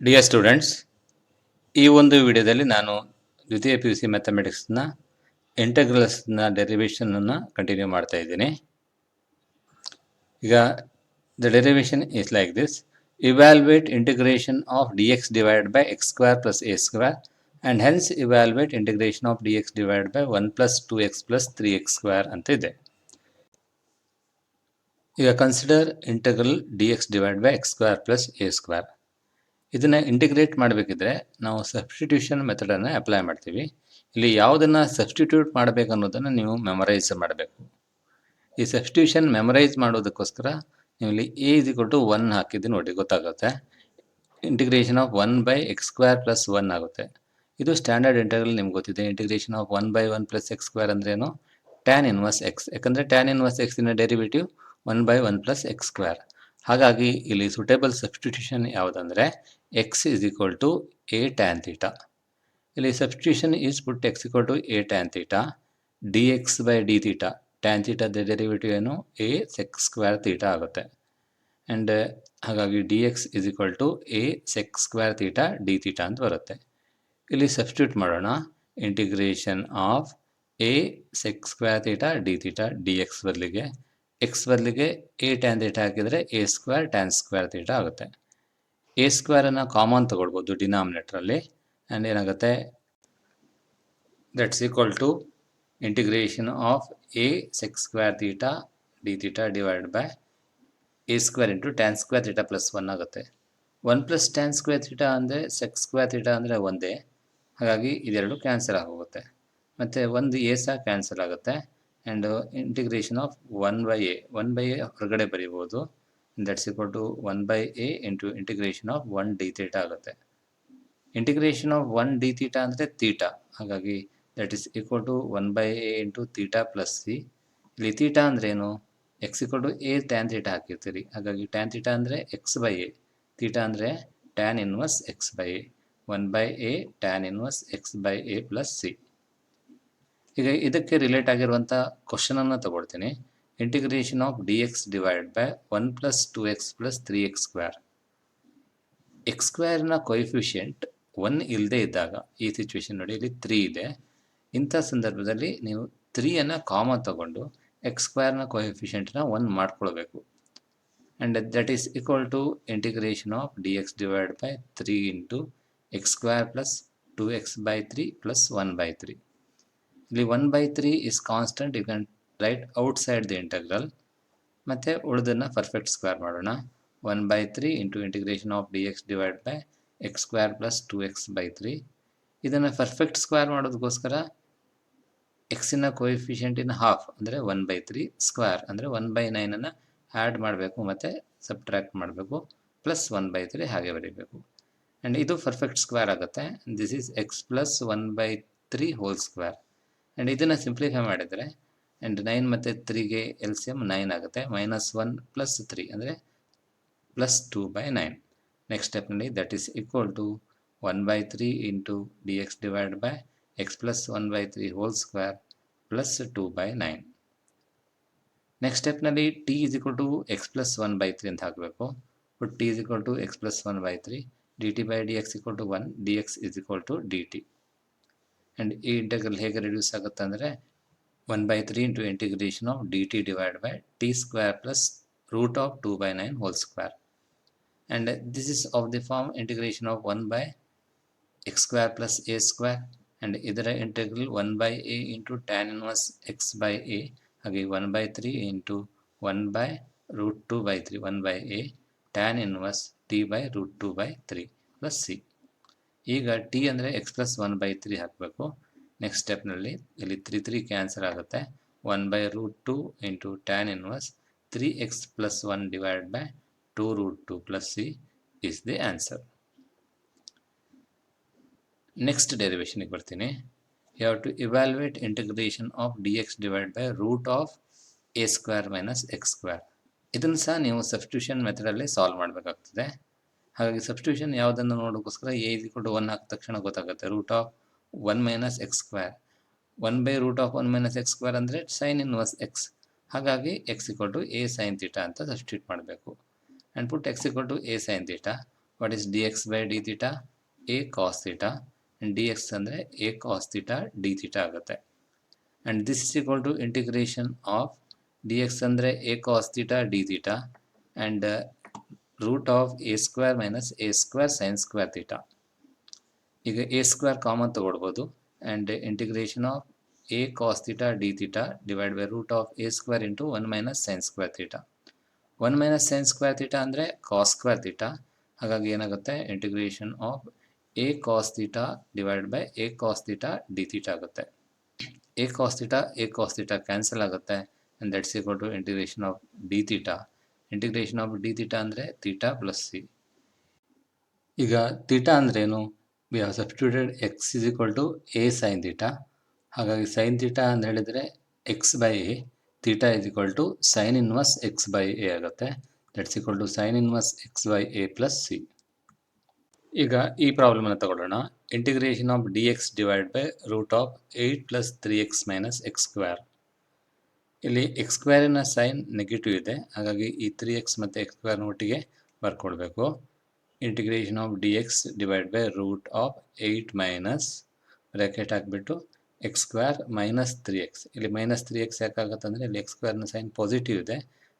Dear students, ಈ ಒಂದು ವಿಡಿಯೋದಲ್ಲಿ ನಾನು ದ್ವಿತೀಯ ಪಿ ಯು ಸಿ ಮ್ಯಾಥಮೆಟಿಕ್ಸ್ನ ಇಂಟಗ್ರಲ್ಸ್ನ ಡೆರಿವೇಷನನ್ನು ಕಂಟಿನ್ಯೂ ಮಾಡ್ತಾ ಇದ್ದೀನಿ. ಈಗ the derivation is like this: evaluate integration of D X divided by X square plus a square and hence evaluate integration of D X divided by 1 plus 2x plus 3x square ಅಂತ ಇದೆ. ಈಗ consider integral D X divide by X square plus a square. ಇದನ್ನು integrate ಮಾಡಬೇಕಿದ್ರೆ ನಾವು substitution ಮೆಥಡನ್ನು apply ಮಾಡ್ತೀವಿ. ಇಲ್ಲಿ ಯಾವುದನ್ನು substitute ಮಾಡಬೇಕು ಅನ್ನೋದನ್ನು ನೀವು ಮೆಮರೈಸ್ ಮಾಡಬೇಕು. ಈ ಸಬ್ಸ್ಟಿಟ್ಯೂಷನ್ ಮೆಮರೈಸ್ ಮಾಡೋದಕ್ಕೋಸ್ಕರ ನೀವು ಇಲ್ಲಿ ಎ ಇಸ್ ಈಕ್ವಲ್ ಟು 1 ಹಾಕಿದ್ದು ನೋಡಿ ಗೊತ್ತಾಗುತ್ತೆ. Integration of 1 by X square plus 1 ಆಗುತ್ತೆ. ಇದು ಸ್ಟ್ಯಾಂಡರ್ಡ್ ಇಂಟಗ್ರಲ್ ನಿಮ್ಗೆ ಗೊತ್ತಿದೆ. Integration of 1 by 1 plus X square ಅಂದ್ರೇನು? Tan inverse X. ಯಾಕಂದರೆ ಟ್ಯಾನ್ ಇನ್ವರ್ಸ್ ಎಕ್ಸಿನ derivative 1 by 1 plus X square. ಹಾಗಾಗಿ ಇಲ್ಲಿ ಸೂಟೇಬಲ್ ಸಬ್ಸ್ಟಿಟ್ಯೂಷನ್ ಯಾವುದಂದರೆ x is equal to a tan theta. ಇಲ್ಲಿ substitution is put x equal to a tan theta dx by d theta. tan theta the derivative ಏನು? a sec square theta ಆಗುತ್ತೆ. And ಹಾಗಾಗಿ dx is equal to a sec square theta d theta ಅಂತ ಬರುತ್ತೆ. ಇಲ್ಲಿ substitute ಮಾಡೋಣ. Integration of a sec square theta d theta dx ಬದಲಿಗೆ x ಬದಲಿಗೆ a tan theta ಹಾಕಿದರೆ a square tan square theta ಆಗುತ್ತೆ. ಎ ಸ್ಕ್ವೇರನ್ನು ಕಾಮನ್ ತಗೊಳ್ಬೋದು ಡಿನಾಮಿನೇಟ್ರಲ್ಲಿ. ಆ್ಯಂಡ್ ಏನಾಗುತ್ತೆ? That's equal to integration of A sec square theta D theta divide by A square into tan square theta plus 1 ಆಗುತ್ತೆ. 1 plus tan square theta ಅಂದರೆ sec square theta ಅಂದರೆ ಒಂದೇ. ಹಾಗಾಗಿ ಇದೆರಡು ಕ್ಯಾನ್ಸಲ್ ಆಗೋಗುತ್ತೆ. ಮತ್ತು ಒಂದು ಎ ಸಹ ಕ್ಯಾನ್ಸಲ್ ಆಗುತ್ತೆ. And integration of 1 by A ಹೊರಗಡೆ ಬರೀಬೋದು. That's equal to 1 by A into integration of 1 D theta ಆಗುತ್ತೆ. ಇಂಟಿಗ್ರೇಷನ್ ಆಫ್ 1 ಡಿ ಥೀಟಾ ಅಂದರೆ ತೀಟಾ. ಹಾಗಾಗಿ that is equal to 1 by A into theta plus C. ಇಲ್ಲಿ theta ಅಂದ್ರೇನು? X equal to A tan theta ಹಾಕಿರ್ತೀರಿ. ಹಾಗಾಗಿ tan theta ಅಂದರೆ X by A, theta ಅಂದರೆ tan inverse X by A. 1 by A tan inverse X by A plus C. ಈಗ ಇದಕ್ಕೆ relate ಆಗಿರುವಂಥ ಕ್ವಶನನ್ನು ತಗೊಳ್ತೀನಿ. Integration of D X divide by 1 plus 2x plus 3x square. X ಸ್ಕ್ವೇರ್ನ coefficient 1 ಇಲ್ಲದೆ ಇದ್ದಾಗ, ಈ ಸಿಚುವೇಶನ್ ನೋಡಿ ಇಲ್ಲಿ 3 ಇದೆ. ಇಂಥ ಸಂದರ್ಭದಲ್ಲಿ ನೀವು 3ಅನ್ನು ಕಾಮನ್ ತಗೊಂಡು ಎಕ್ಸ್ ಸ್ಕ್ವೇರ್ನ ಕೊಯಿಫಿಷಿಯೆಂಟ್ನ 1 ಮಾಡ್ಕೊಳ್ಬೇಕು. And that is equal to integration of D X divide by 3 into X square plus 2x by 3 plus 1 by 3. ಇಲ್ಲಿ 1 by 3 is constant. You can write outside the integral. ಮತ್ತು ಉಳಿದನ್ನು ಪರ್ಫೆಕ್ಟ್ ಸ್ಕ್ವೇರ್ ಮಾಡೋಣ. 1 by 3 into integration of D X divide by X square plus 2x by 3. ಇದನ್ನು perfect square ಮಾಡೋದಕ್ಕೋಸ್ಕರ ಎಕ್ಸಿನ ಕೊಯಿಫಿಷಿಯೆಂಟಿನ half ಅಂದರೆ 1 by 3 square ಅಂದರೆ 1 by 9ಅನ್ನು add ಮಾಡಬೇಕು ಮತ್ತು subtract ಮಾಡಬೇಕು. ಪ್ಲಸ್ 1 ಬೈ 3 ಹಾಗೆ ಬರೀಬೇಕು. ಆ್ಯಂಡ್ ಇದು ಪರ್ಫೆಕ್ಟ್ ಸ್ಕ್ವೇರ್ ಆಗುತ್ತೆ. This is X plus 1 by 3 whole square. And ಇದನ್ನು ಸಿಂಪ್ಲಿಫೈ ಮಾಡಿದರೆ ಆ್ಯಂಡ್ 9 ಮತ್ತು 3ಗೆ ಎಲ್ ಸಿ ಎಮ್ 9 ಆಗುತ್ತೆ. ಮೈನಸ್ 1 ಪ್ಲಸ್ 3 ಅಂದರೆ ಪ್ಲಸ್ 2 ಬೈ 9. ನೆಕ್ಸ್ಟ್ ಸ್ಟೆಪ್ನಲ್ಲಿ that is equal to 1 by 3 into D X divide by X plus 1 by 3 whole square plus 2 by 9. Next ಸ್ಟೆಪ್ನಲ್ಲಿ T is equal to X plus 1 by 3 ಅಂತ ಹಾಕಬೇಕು. But T is equal to X plus 1 by 3 D T by D X equal to 1 D X is equal to D T. And ಈ integral ಹೇಗೆ reduce ಆಗುತ್ತೆ ಅಂದರೆ 1 by 3 into integration of dt divided by t square plus root of 2 by 9 whole square. And this is of the form integration of 1 by x square plus a square. And ಇದರ integral 1 by a into tan inverse x by a. ಹಾಗೆ 1 by 3 into 1 by root 2 by 3 1 by a tan inverse t by root 2 by 3 plus c. ಈಗ t ಅಂದರೆ x plus 1 by 3 ಹಾಕಬೇಕು. Next ಸ್ಟೆಪ್ನಲ್ಲಿ ಇಲ್ಲಿ 3 cancel ಆಗುತ್ತೆ. 1 by root 2 into tan inverse 3x plus 1 divide by 2 root 2 plus C is the answer. Next ಡೆರಿವೇಷನ್ಗೆ ಬರ್ತೀನಿ. You have to evaluate integration of D X divide by root of A square minus X square. ಇದನ್ನು ಸಹ ನೀವು substitution ಮೆಥಡಲ್ಲಿ solve ಮಾಡಬೇಕಾಗ್ತದೆ. ಹಾಗಾಗಿ substitution ಯಾವುದನ್ನು ನೋಡೋಕ್ಕೋಸ್ಕರ A is equal to 1 ಹಾಕಿದ ತಕ್ಷಣ ಗೊತ್ತಾಗುತ್ತೆ. Root of 1 minus X square. 1 by root of 1 minus X square ಅಂದರೆ ಸೈನ್ ಇನ್ವರ್ಸ್ ಎಕ್ಸ್. ಹಾಗಾಗಿ X equal to A sine theta ಅಂತ ಸಬ್ಸ್ಟಿಟ್ಯೂಟ್ ಮಾಡಬೇಕು. And put X equal to A sine theta. What is D X by D theta? A cos theta. And D X ಅಂದರೆ A cos theta D theta ಆಗುತ್ತೆ. And this is equal to integration of D X ಅಂದರೆ A cos theta D theta and root of A square minus A square sine square theta. ಈಗ A square common ತೊಗೊಳ್ಬೋದು. And integration of A cos theta D theta divide by root of A square into 1 minus sine square theta. 1 minus sine square theta ಅಂದರೆ cos square theta. ಹಾಗಾಗಿ ಏನಾಗುತ್ತೆ, integration of A cos theta divide by A cos theta D theta ಆಗುತ್ತೆ. A cos theta cancel ಆಗುತ್ತೆ. And that's equal to integration of D theta. Integration of D theta ಅಂದರೆ theta plus C. ಈಗ theta ಅಂದ್ರೇನು? We have substituted X is equal to A sine theta. ಹಾಗಾಗಿ sine theta ಅಂತ ಹೇಳಿದರೆ X by A, theta is equal to sine inverse X by A ಆಗುತ್ತೆ. That's equal to sine inverse X by A plus C. ಈಗ ಈ ಪ್ರಾಬ್ಲಮನ್ನು ತಗೊಳ್ಳೋಣ. Integration of D X divide by root of 8 plus 3x minus X square. ಇಲ್ಲಿ X ಸ್ಕ್ವೇರಿನ sign negative ಇದೆ, ಹಾಗಾಗಿ ಈ 3x ಮತ್ತು ಎಕ್ಸ್ ಸ್ಕ್ವೇರ್ನ ಒಟ್ಟಿಗೆ ಬರ್ಕೊಳ್ಬೇಕು. Integration of D X divide by root of 8 minus bracket ಹಾಕಿಬಿಟ್ಟು ಎಕ್ಸ್ ಸ್ಕ್ವೇರ್ ಮೈನಸ್ 3x. ಇಲ್ಲಿ ಮೈನಸ್ 3x ಯಾಕಾಗುತ್ತೆ ಅಂದರೆ ಇಲ್ಲಿ ಎಕ್ಸ್ ಸ್ಕ್ವೇರ್ನ ಸೈನ್ ಪಾಸಿಟಿವ್ ಇದೆ,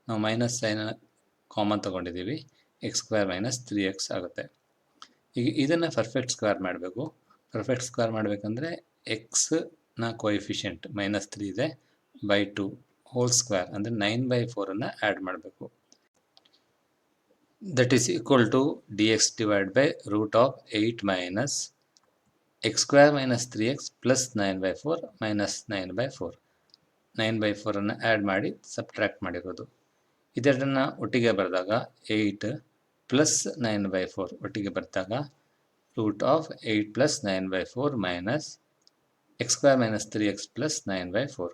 ನಾವು ಮೈನಸ್ ಸೈನ್ ಕಾಮನ್ ತೊಗೊಂಡಿದ್ದೀವಿ. ಎಕ್ಸ್ ಸ್ಕ್ವೇರ್ ಮೈನಸ್ 3x ಆಗುತ್ತೆ. ಈಗ ಇದನ್ನು ಪರ್ಫೆಕ್ಟ್ ಸ್ಕ್ವೇರ್ ಮಾಡಬೇಕು. ಪರ್ಫೆಕ್ಟ್ ಸ್ಕ್ವೇರ್ ಮಾಡಬೇಕಂದ್ರೆ ಎಕ್ಸ್ನ ಕೋಎಫಿಷಿಯೆಂಟ್ ಮೈನಸ್ 3 ಇದೆ ಬೈ 2 ಹೋಲ್ ಸ್ಕ್ವೇರ್ ಅಂದರೆ 9/4 ಆ್ಯಡ್ ಮಾಡಬೇಕು. That is equal to D X divide by root of 8 minus X square minus 3x plus 9/4 minus 9/4. 9/4 add ಮಾಡಿ ಸಬ್ಟ್ರ್ಯಾಕ್ಟ್ ಮಾಡಿರೋದು. ಇದನ್ನು ಒಟ್ಟಿಗೆ ಬರೆದಾಗ 8 ಪ್ಲಸ್ 9/4 ಒಟ್ಟಿಗೆ ಬರೆದಾಗ root of 8 plus 9/4 minus X square minus 3x plus 9/4.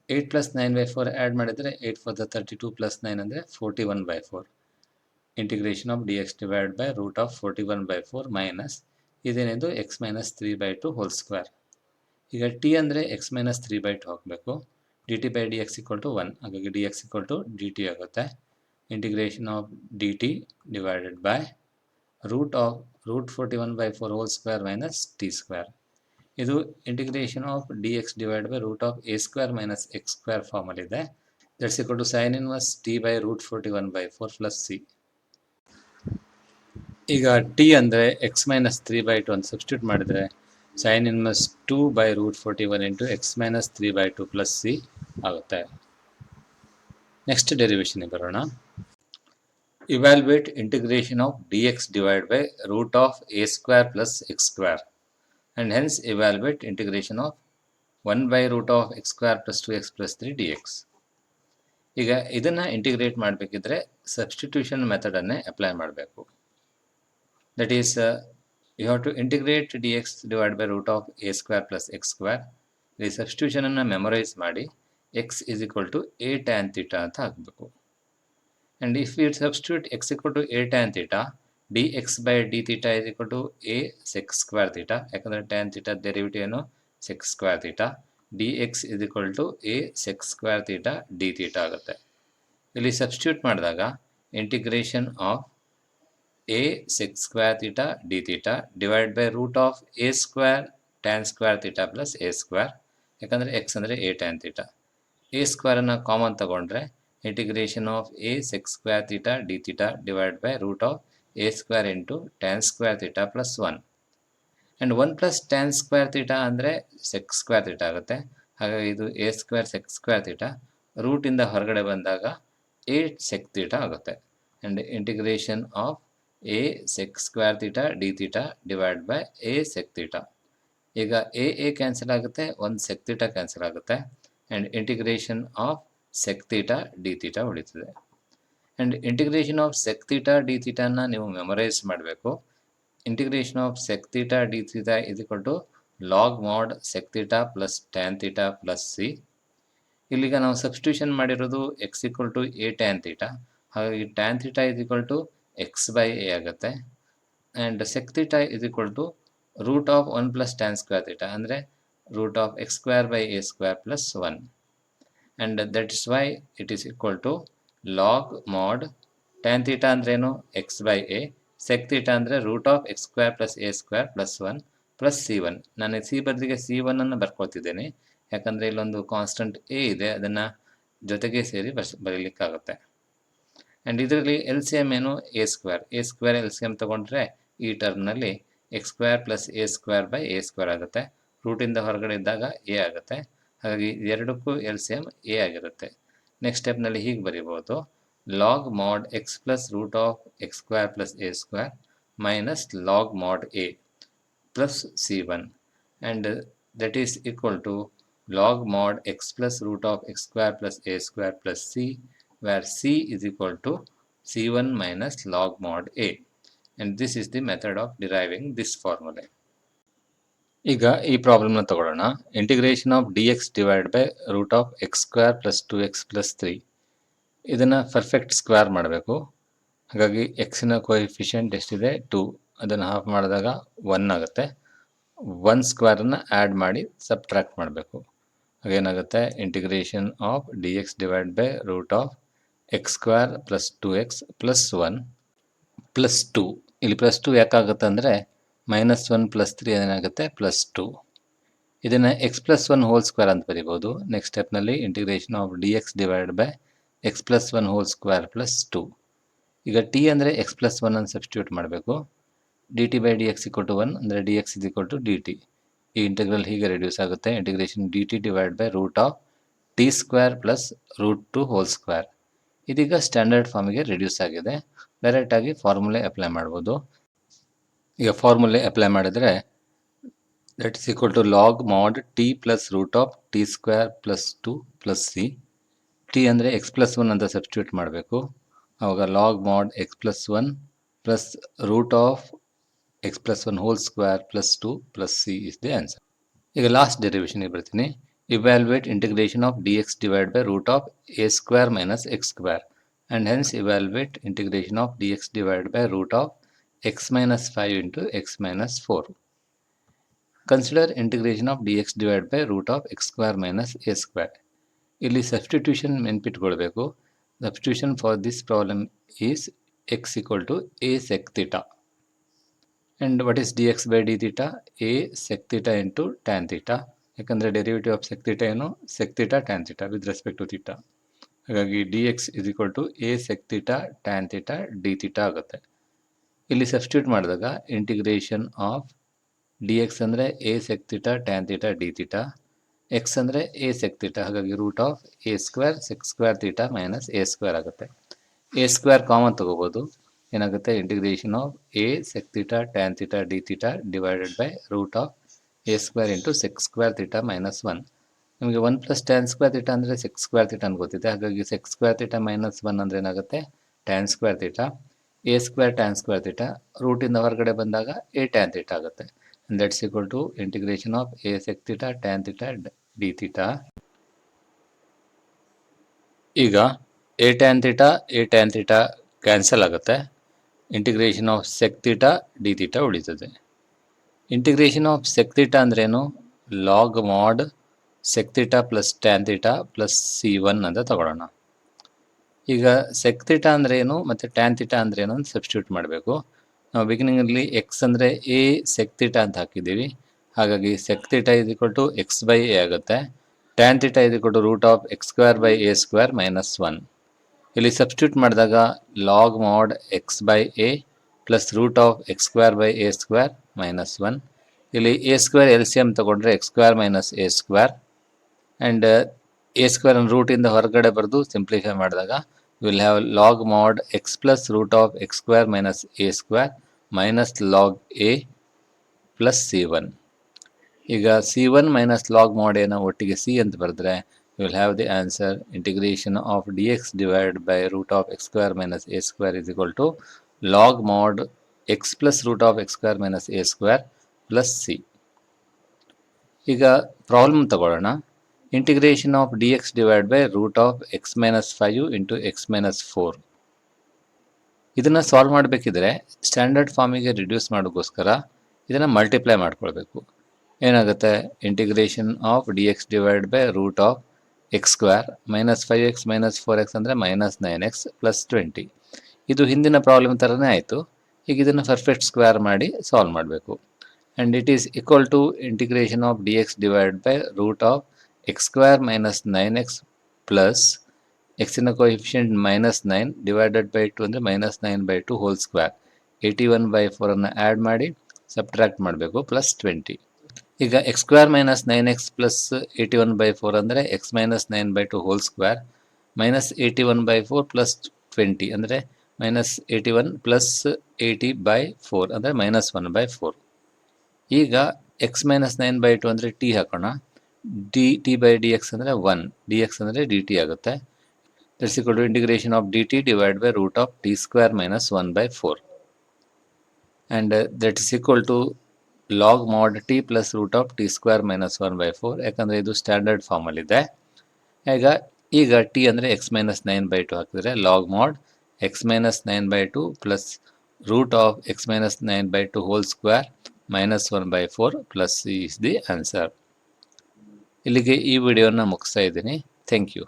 8 plus 9/4 add ಮಾಡಿದರೆ 8 4 32 plus 9 ಅಂದರೆ 41/4. Integration of D X divide by root of 41/4 minus ಇದೇನಿದು ಎಕ್ಸ್ ಮೈನಸ್ 3/2 ಹೋಲ್ ಸ್ಕ್ವೇರ್. ಈಗ ಟಿ ಅಂದರೆ ಎಕ್ಸ್ ಮೈನಸ್ 3/2 ಹಾಕಬೇಕು. D T by D X equal to 1, ಹಾಗಾಗಿ D X equal to D T ಆಗುತ್ತೆ. Integration of D T divided by root 41/4 whole square minus T square. ಇದು integration of D X divide by root of A square minus X square ಫಾರ್ಮಲ್ಲಿದೆ. That's equal to sine inverse T by root 41/4 plus C. ಈಗ T ಅಂದರೆ X minus 3/2 ಅಂತ substitute ಮಾಡಿದರೆ sine inverse 2 by root 41 into X minus 3/2 plus C ಆಗುತ್ತೆ. Next ಡೆರಿವೇಷನ್ಗೆ ಬರೋಣ. Evaluate integration of D X divide by root of A square plus X square and hence evaluate integration of 1 by root of X square plus 2x plus 3 D X. ಈಗ ಇದನ್ನು integrate ಮಾಡಬೇಕಿದ್ರೆ substitution ಮೆಥಡನ್ನೇ apply ಮಾಡಬೇಕು. That is, you have to integrate dx divided by root of a square plus x square. ಈ ಸಬ್ಸ್ಟಿಟ್ಯೂಷನನ್ನು memorise ಮಾಡಿ x is equal to a tan theta ಅಂತ ಹಾಕಬೇಕು. And if you substitute x equal to a tan theta, dx by d theta is equal to a sec square theta. ಯಾಕಂದರೆ tan theta derivative ಏನು sec square theta. dx is equal to a sec square theta d theta ಆಗುತ್ತೆ. ಇಲ್ಲಿ substitute ಮಾಡಿದಾಗ integration of a sec square theta d theta divided by root of a square tan square theta plus a square. ಯಾಕಂದರೆ x ಅಂದರೆ a tan theta. a ಸ್ಕ್ವೇರನ್ನು common ತಗೊಂಡ್ರೆ integration of a sec square theta d theta divided by root of a square into tan square theta plus 1. And 1 plus tan square theta ಅಂದರೆ sec square theta ಆಗುತ್ತೆ. ಹಾಗಾಗಿ ಇದು a square sec square theta ರೂಟಿಂದ ಹೊರಗಡೆ ಬಂದಾಗ a sec theta ಆಗುತ್ತೆ. And integration of a sec square theta d theta divided by a sec theta. ಈಗ a cancel ಆಗುತ್ತೆ, 1 sec theta cancel ಆಗುತ್ತೆ. And integration of sec theta d theta ಉಳಿತದೆ. And integration of sec theta d thetaನ ನೀವು memorise ಮಾಡಬೇಕು. Integration of sec theta d theta is equal to log mod sec theta plus tan theta plus c. ಇಲ್ಲಿಗ ನಾವು substitution ಮಾಡಿರೋದು x equal to a tan theta, ಹಾಗಾಗಿ tan theta is equal to x by a ಆಗುತ್ತೆ. And sec theta is equal to root of 1 plus tan square theta ಅಂದರೆ root of x square by a square plus 1. And that is why it is equal to log mod tan theta ಅಂದ್ರೇನು x by a, sec theta ಅಂದರೆ root of X square plus a square plus 1 plus C1. ನಾನು C ಬದಲಿಗೆ C1 ಅನ್ನು ಬರ್ಕೊಳ್ತಿದ್ದೇನೆ, ಯಾಕಂದರೆ ಇಲ್ಲೊಂದು constant A ಇದೆ, ಅದನ್ನು ಜೊತೆಗೆ ಸೇರಿ ಬರೀಲಿಕ್ಕಾಗುತ್ತೆ. ಆ್ಯಂಡ್ ಇದರಲ್ಲಿ ಎಲ್ ಸಿ ಎಮ್ ಏನು a square L C M ತೊಗೊಂಡ್ರೆ ಈ ಟರ್ಮ್ನಲ್ಲಿ x square plus a square by A square ಆಗುತ್ತೆ. ರೂಟಿಂದ ಹೊರಗಡೆ ಇದ್ದಾಗ ಎ ಆಗುತ್ತೆ, ಹಾಗಾಗಿ ಎರಡಕ್ಕೂ ಎಲ್ ಸಿ ಎಮ್ ಎ ಆಗಿರುತ್ತೆ. ನೆಕ್ಸ್ಟ್ ಸ್ಟೆಪ್ನಲ್ಲಿ ಹೀಗೆ ಬರೀಬೋದು, log mod X plus root of X square plus a square minus log mod a plus C1 and that is equal to log mod x plus root of x square plus a square plus c, where c is equal to C1 minus log mod a, and this is the method of deriving this formula. ಈಗ ಈ ಪ್ರಾಬ್ಲಮ್ನ ತಗೊಳ್ಳೋಣ. Integration of D X divide by root of X square plus 2x plus 3. ಇದನ್ನು perfect square ಮಾಡಬೇಕು. ಹಾಗಾಗಿ ಎಕ್ಸಿನ coefficient ಎಷ್ಟಿದೆ 2, ಅದನ್ನು half ಮಾಡಿದಾಗ 1 ಆಗುತ್ತೆ. 1 ಸ್ಕ್ವೇರನ್ನು ಆ್ಯಡ್ ಮಾಡಿ ಸಬ್ಟ್ರ್ಯಾಕ್ಟ್ ಮಾಡಬೇಕು. ಹಾಗೇನಾಗುತ್ತೆ, integration of D X divide by root of X square plus 2x plus 1 plus 2. ಇಲ್ಲಿ ಪ್ಲಸ್ 2 ಯಾಕಾಗುತ್ತೆ ಅಂದರೆ -1 ಪ್ಲಸ್ 3 ಏನಾಗುತ್ತೆ ಪ್ಲಸ್ 2. ಇದನ್ನು ಎಕ್ಸ್ ಪ್ಲಸ್ 1 ಹೋಲ್ ಸ್ಕ್ವೇರ್ ಅಂತ ಬರಿಬೋದು. ನೆಕ್ಸ್ಟ್ ಸ್ಟೆಪ್ನಲ್ಲಿ integration of D X divide by X plus 1 whole square plus 2. ಈಗ T ಅಂದರೆ X plus 1 ಅನ್ನು ಸಬ್ಸ್ಟಿಟ್ಯೂಟ್ ಮಾಡಬೇಕು. D T by D X equal to 1 ಅಂದರೆ D X is equal to D T. ಈ integral ಹೀಗೆ reduce ಆಗುತ್ತೆ. Integration D T divide by root of T square plus root 2 whole square. ಇದೀಗ standard ಫಾರ್ಮಿಗೆ reduce ಆಗಿದೆ. ಡೈರೆಕ್ಟಾಗಿ ಫಾರ್ಮುಲೆ apply ಮಾಡ್ಬೋದು. ಈಗ ಫಾರ್ಮುಲೆ ಅಪ್ಲೈ ಮಾಡಿದರೆ that is equal to log mod T plus root of T square plus 2 plus C. T ಅಂದರೆ ಎಕ್ಸ್ ಪ್ಲಸ್ 1 ಅಂತ ಸಬ್ಸ್ಟಿಟ್ಯೂಟ್ ಮಾಡಬೇಕು. ಆವಾಗ log mod X plus 1 plus root of X plus 1 whole square plus 2 plus C is the answer. ಈಗ last ಡೆರಿವೇಷನ್ಗೆ ಬರ್ತೀನಿ. Evaluate integration of D X divide by root of A square minus X square and hence evaluate integration of D X divide by root of X minus 5 into X minus 4. Consider integration of D X divide by root of X square minus A square. ಇಲ್ಲಿ substitution ನೆನ್ಪಿಟ್ಕೊಳ್ಬೇಕು. Substitution for this problem is x equal to a sec theta. And what is D X by D theta? A sec theta into tan theta. ಯಾಕಂದರೆ derivative of sec theta ಏನು sec theta tan theta with respect to theta. ಹಾಗಾಗಿ D X is equal to a sec theta tan theta D theta ಆಗುತ್ತೆ. ಇಲ್ಲಿ substitute ಮಾಡಿದಾಗ integration of D X ಅಂದರೆ a sec theta tan theta D theta, x ಅಂದರೆ a sec theta, ಹಾಗಾಗಿ root of A square sec square theta minus A square ಆಗುತ್ತೆ. A square common ತೊಗೋಬೋದು. ಏನಾಗುತ್ತೆ, integration of A sec theta tan theta D theta divided by root of A square into sec square theta minus 1. ನಿಮಗೆ 1 plus tan square theta ಅಂದರೆ sec square theta ಅಂತ ಗೊತ್ತಿದೆ. ಹಾಗಾಗಿ sec square theta minus 1 ಅಂದರೆ ಏನಾಗುತ್ತೆ tan square theta. A square tan square theta ರೂಟಿಂದ ಹೊರಗಡೆ ಬಂದಾಗ ಎ ಟ್ಯಾನ್ ಥೀಟಾ ಆಗುತ್ತೆ. That's equal to integration of A sec theta tan theta D theta. ಈಗ ಎ ಟ್ಯಾನ್ ಥೀಟಾ ಕ್ಯಾನ್ಸಲ್ ಆಗುತ್ತೆ. Integration of sec theta D theta ಉಳಿತದೆ. Integration of sec theta ಅಂದ್ರೇನು? Log mod sec theta plus tan theta plus C1 ಅಂತ ತಗೊಳ್ಳೋಣ. ಈಗ sec theta ಅಂದ್ರೇನು ಮತ್ತು tan theta ಅಂದ್ರೇನು ಅಂತ ಸಬ್ಸ್ಟಿಟ್ಯೂಟ್ ಮಾಡಬೇಕು. ನಾವು ಬಿಗಿನಿಂಗಲ್ಲಿ ಎಕ್ಸ್ ಅಂದರೆ ಎ ಸೆಕ್ ಥೀಟಾ ಅಂತ ಹಾಕಿದ್ದೀವಿ. ಹಾಗಾಗಿ sec theta is equal to x by A ಆಗುತ್ತೆ. Tan theta is equal to root of X square by A square minus 1. ಇಲ್ಲಿ ಸಬ್ಸ್ಟಿಟ್ಯೂಟ್ ಮಾಡಿದಾಗ log mod x by A plus root of X square by A square minus 1. ಇಲ್ಲಿ a square L C M ತೊಗೊಂಡ್ರೆ x square minus A square and a square ಅನ್ನು ರೂಟಿಂದ ಹೊರಗಡೆ ಬರೆದು simplify ಮಾಡಿದಾಗ will have log mod X plus root of X square minus A square minus log a plus C1. ಈಗ C1 minus log ಮಾಡ್ ಎನ ಒಟ್ಟಿಗೆ C ಅಂತ ಬರೆದ್ರೆ you will have the answer integration of dx divided by root of x square minus a square is equal to log mod x plus root of x square minus a square plus c. ಈಗ problem ತಗೊಳ್ಳೋಣ. Integration of D X divide by root of X minus 5 into X minus 4. ಇದನ್ನು solve ಮಾಡಬೇಕಿದ್ರೆ standard ಫಾರ್ಮಿಗೆ reduce ಮಾಡೋಕ್ಕೋಸ್ಕರ ಇದನ್ನು multiply ಮಾಡ್ಕೊಳ್ಬೇಕು. ಏನಾಗುತ್ತೆ, integration of D X divide by root of X square minus 5x minus 4x ಅಂದರೆ minus 9x plus 20. ಇದು ಹಿಂದಿನ ಪ್ರಾಬ್ಲಮ್ ಥರನೇ ಆಯಿತು. ಈಗ ಇದನ್ನು ಪರ್ಫೆಕ್ಟ್ ಸ್ಕ್ವೇರ್ ಮಾಡಿ ಸಾಲ್ವ್ ಮಾಡಬೇಕು. And it is equal to integration of D X divide by root of X square minus 9x plus ಎಕ್ಸಿನ ಕೋಎಫಿಷಿಯೆಂಟ್ -9 ಡಿವೈಡೆಡ್ ಬೈ 2 ಅಂದರೆ -9/2 ಹೋಲ್ ಸ್ಕ್ವೇರ್. 81/4 ಅನ್ನು ಆ್ಯಡ್ ಮಾಡಿ ಸಬ್ಟ್ರಾಕ್ಟ್ ಮಾಡಬೇಕು ಪ್ಲಸ್ 20. ಈಗ X square minus 9x plus 81/4 ಅಂದರೆ X minus 9/2 whole square minus 81/4 plus 20 ಅಂದರೆ -81 plus 80/4 ಅಂದರೆ -1/4. ಈಗ ಎಕ್ಸ್ ಮೈನಸ್ 9/2 ಅಂದರೆ ಟಿ ಹಾಕೋಣ. ಟಿ ಬೈ ಡಿ ಎಕ್ಸ್ ಅಂದರೆ 1, ಡಿ ಎಕ್ಸ್ ಅಂದರೆ ಡಿ ಟಿ ಆಗುತ್ತೆ. That's equal to integration of D T divide by root of T square minus 1/4 and that is equal to log mod T plus root of T square minus 1/4 ಯಾಕಂದರೆ ಇದು standard ಫಾರ್ಮಲ್ಲಿದೆ. ಈಗ T ಅಂದರೆ X minus 9/2 ಹಾಕಿದರೆ log mod x minus 9/2 plus root of X minus 9/2 whole square minus 1/4 plus is the answer. ಇಲ್ಲಿಗೆ ಈ ವಿಡಿಯೋನ ಮುಗಿಸ್ತಾ ಇದ್ದೀನಿ. Thank you.